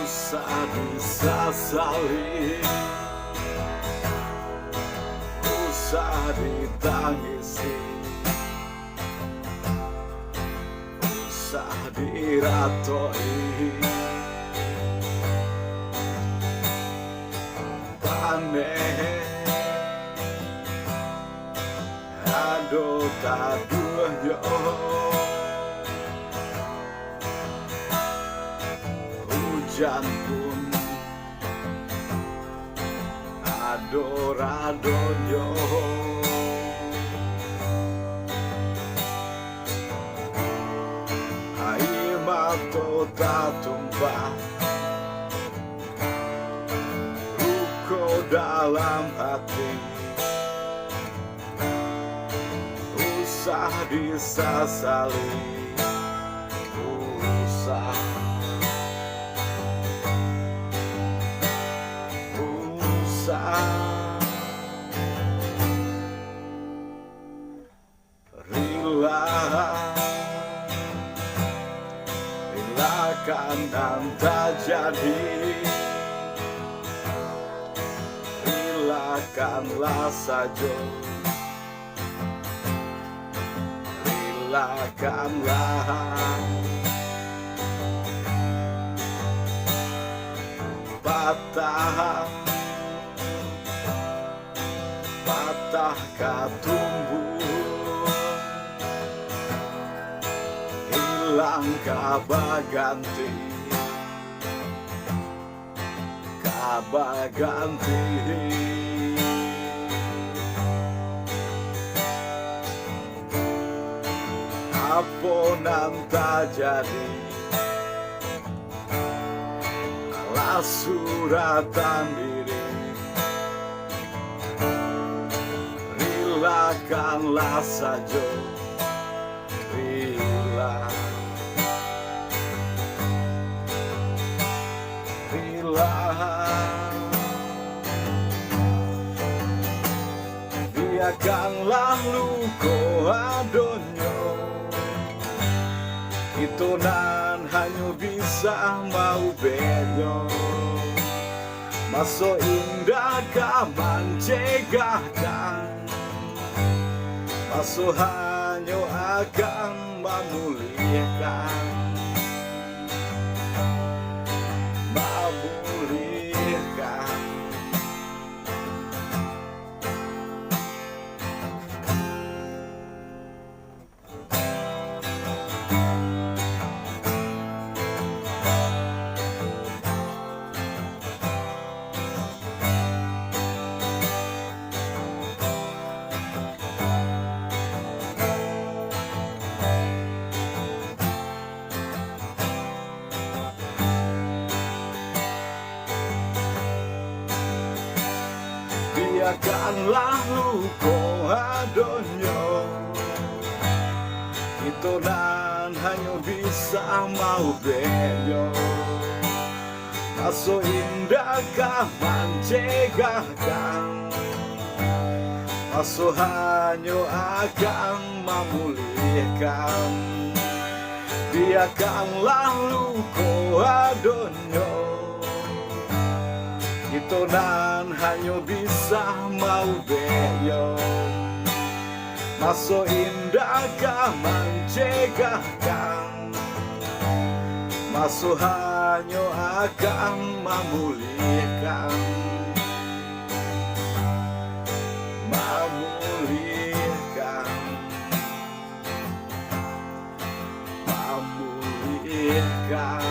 usah disesali, usah ditangisi, usah diratoi. Aneh aduh kaduhnya hujan pun adoradonyo air mata tak tumpah dalam hati, usah disesali, usah relakan dan tak jadi. Relakanlah saja, relakanlah. Patahkah tumbuh, hilang kabar ganti, kabar ganti. Aponan tak jadi, alas suratan diri. Relakanlah saja, biarkanlah luka adonyo. Itu nan hanya bisa mau benyo. Maso indah kaman cegahkan, maso hanya akan memulihkan, memulihkan. Biarkanlah luka adonyo, itu nan hanya bisa mau benyo. Maso indah kaman cegahkan, maso hanya akan memulihkan. Biarkanlah luka adonyo, itu nan hanya bisa mau benyo. Maso indah kaman cegahkan, maso hanya akan memulihkan, memulihkan, memulihkan.